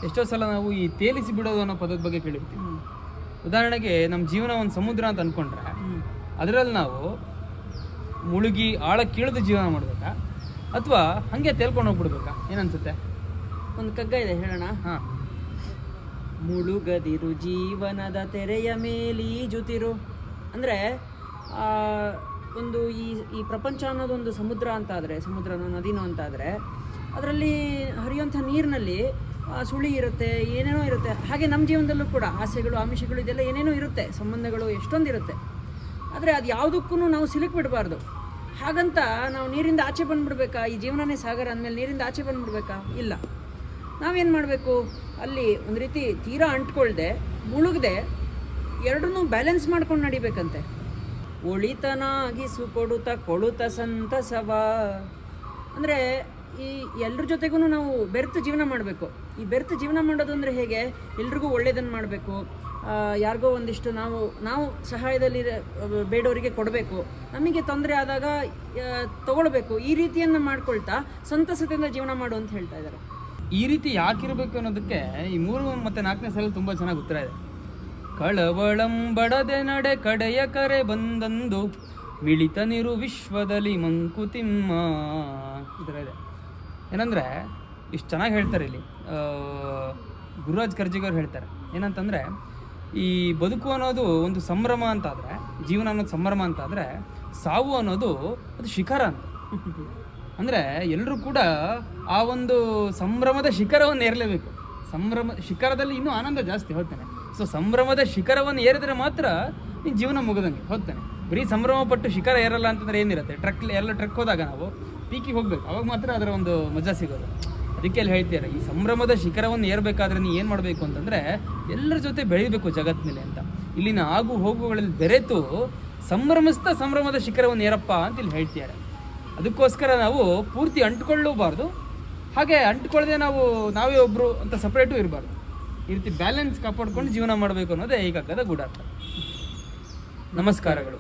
ಎಷ್ಟೋ ಸಲ ನಾವು ಈ ತೇಲಿಸಿ ಬಿಡೋದು ಅನ್ನೋ ಪದದ ಬಗ್ಗೆ ಕೇಳಿರ್ತೀವಿ. ಉದಾಹರಣೆಗೆ ನಮ್ಮ ಜೀವನ ಒಂದು ಸಮುದ್ರ ಅಂತ ಅಂದ್ಕೊಂಡ್ರೆ ಅದರಲ್ಲಿ ನಾವು ಮುಳುಗಿ ಆಳಕ್ಕಿಳಿದು ಜೀವನ ಮಾಡಬೇಕಾ ಅಥವಾ ಹಾಗೆ ತೇಲ್ಕೊಂಡು ಹೋಗ್ಬಿಡ್ಬೇಕಾ? ಏನನ್ಸುತ್ತೆ? ಒಂದು ಕಗ್ಗ ಇದೆ, ಹೇಳೋಣ. ಹಾಂ. ಮುಳುಗದಿರು ಜೀವನದ ತೆರೆಯ ಮೇಲೀಜುತ್ತಿರು. ಅಂದರೆ ಒಂದು ಈ ಪ್ರಪಂಚ ಅನ್ನೋದೊಂದು ಸಮುದ್ರ ಅಂತಾದರೆ, ಸಮುದ್ರನೋ ನದಿನೋ ಅಂತಾದರೆ ಅದರಲ್ಲಿ ಹರಿಯುವಂಥ ನೀರಿನಲ್ಲಿ ಸುಳಿ ಇರುತ್ತೆ, ಏನೇನೋ ಇರುತ್ತೆ. ಹಾಗೆ ನಮ್ಮ ಜೀವನದಲ್ಲೂ ಕೂಡ ಆಸೆಗಳು, ಆಮಿಷಗಳು, ಇದೆಲ್ಲ ಏನೇನೋ ಇರುತ್ತೆ, ಸಂಬಂಧಗಳು ಎಷ್ಟೊಂದಿರುತ್ತೆ. ಆದರೆ ಅದು ಯಾವುದಕ್ಕೂ ನಾವು ಸಿಲುಕಿಬಿಡಬಾರ್ದು. ಹಾಗಂತ ನಾವು ನೀರಿಂದ ಆಚೆ ಬಂದುಬಿಡ್ಬೇಕಾ? ಈ ಜೀವನನೇ ಸಾಗರ ಅಂದಮೇಲೆ ನೀರಿಂದ ಆಚೆ ಬಂದುಬಿಡ್ಬೇಕಾ? ಇಲ್ಲ. ನಾವೇನು ಮಾಡಬೇಕು? ಅಲ್ಲಿ ಒಂದು ರೀತಿ ತೀರಾ ಅಂಟ್ಕೊಳ್ದೆ ಮುಳುಗದೆ ಎರಡನ್ನೂ ಬ್ಯಾಲೆನ್ಸ್ ಮಾಡ್ಕೊಂಡು ನಡಿಬೇಕಂತೆ. ಒಳಿತನಾಗಿಸು ಕೊಡುತ್ತ ಸಂತಸವ. ಅಂದರೆ ಈ ಎಲ್ಲರ ಜೊತೆಗೂ ನಾವು ಬೆರೆತು ಜೀವನ ಮಾಡಬೇಕು. ಈ ಬೆರೆತು ಜೀವನ ಮಾಡೋದು ಅಂದರೆ ಹೇಗೆ? ಎಲ್ರಿಗೂ ಒಳ್ಳೆಯದನ್ನು ಮಾಡಬೇಕು, ಯಾರಿಗೋ ಒಂದಿಷ್ಟು ನಾವು ಸಹಾಯದಲ್ಲಿ ಬೇಡವರಿಗೆ ಕೊಡಬೇಕು, ನಮಗೆ ತೊಂದರೆ ಆದಾಗ ತಗೊಳ್ಬೇಕು. ಈ ರೀತಿಯನ್ನು ಮಾಡ್ಕೊಳ್ತಾ ಸಂತಸದಿಂದ ಜೀವನ ಮಾಡು ಅಂತ ಹೇಳ್ತಾ ಇದ್ದಾರೆ. ಈ ರೀತಿ ಯಾಕಿರಬೇಕು ಅನ್ನೋದಕ್ಕೆ ಈ 3 ಮತ್ತು 4ನೇ ಸಾಲ ತುಂಬ ಚೆನ್ನಾಗಿ ಉತ್ತರ ಇದೆ. ಕಳವಳಂಬಡದೆ ನಡೆ ಕಡೆಯ ಕರೆ ಬಂದಂದು ಮಿಳಿತ ನಿರು ವಿಶ್ವದಲ್ಲಿ ಮಂಕುತಿಮ್ಮ. ಈ ಥರ ಇದೆ. ಏನಂದರೆ ಇಷ್ಟು ಚೆನ್ನಾಗಿ ಹೇಳ್ತಾರೆ ಇಲ್ಲಿ ಗುರುರಾಜ್ ಕರ್ಜಿಗವ್ರು ಹೇಳ್ತಾರೆ. ಏನಂತಂದರೆ ಈ ಬದುಕು ಅನ್ನೋದು ಒಂದು ಸಂಭ್ರಮ ಅಂತಾದರೆ, ಜೀವನ ಅನ್ನೋದು ಸಂಭ್ರಮ ಅಂತಾದರೆ, ಸಾವು ಅನ್ನೋದು ಅದು ಶಿಖರ ಅಂತ. ಅಂದರೆ ಎಲ್ಲರೂ ಕೂಡ ಆ ಒಂದು ಸಂಭ್ರಮದ ಶಿಖರವನ್ನು ಏರಲೇಬೇಕು. ಶಿಖರದಲ್ಲಿ ಇನ್ನೂ ಆನಂದ ಜಾಸ್ತಿ ಹೋಗ್ತಾನೆ. ಸೊ ಸಂಭ್ರಮದ ಶಿಖರವನ್ನು ಏರಿದ್ರೆ ಮಾತ್ರ ನೀನು ಜೀವನ ಮುಗಿದಂಗೆ ಹೋಗ್ತಾನೆ. ಬರೀ ಸಂಭ್ರಮ ಪಟ್ಟು ಶಿಖರ ಏರಲ್ಲ ಅಂತಂದರೆ ಏನಿರುತ್ತೆ? ಟ್ರಕ್ ಹೋದಾಗ ನಾವು ಪೀಕಿಗೆ ಹೋಗ್ಬೇಕು, ಅವಾಗ ಮಾತ್ರ ಅದರ ಒಂದು ಮಜಾ ಸಿಗೋದು. ಅದಕ್ಕೆ ಅಲ್ಲಿ ಹೇಳ್ತಾರೆ, ಈ ಸಂಭ್ರಮದ ಶಿಖರವನ್ನು ಏರಬೇಕಾದ್ರೆ ನೀನು ಏನು ಮಾಡಬೇಕು ಅಂತಂದರೆ ಎಲ್ಲರ ಜೊತೆ ಬೆಳೀಬೇಕು ಜಗತ್ತಿನಲ್ಲಿ ಅಂತ. ಇಲ್ಲಿನ ಆಗು ಹೋಗುಗಳಲ್ಲಿ ಬೆರೆತು ಸಂಭ್ರಮಿಸ್ತಾ ಸಂಭ್ರಮದ ಶಿಖರವನ್ನು ಏರಪ್ಪ ಅಂತ ಇಲ್ಲಿ ಹೇಳ್ತಿದ್ದಾರೆ. ಅದಕ್ಕೋಸ್ಕರ ನಾವು ಪೂರ್ತಿ ಅಂಟ್ಕೊಳ್ಳಬಾರ್ದು, ಹಾಗೆ ಅಂಟ್ಕೊಳ್ಳದೆ ನಾವೇ ಒಬ್ಬರು ಅಂತ ಸಪ್ರೇಟು ಇರಬಾರ್ದು. ಈ ರೀತಿ ಬ್ಯಾಲೆನ್ಸ್ ಕಾಪಾಡ್ಕೊಂಡು ಜೀವನ ಮಾಡಬೇಕು ಅನ್ನೋದೇ ಈ ಕಗ್ಗದ ಗೂಢಾರ್ಥ. ನಮಸ್ಕಾರಗಳು.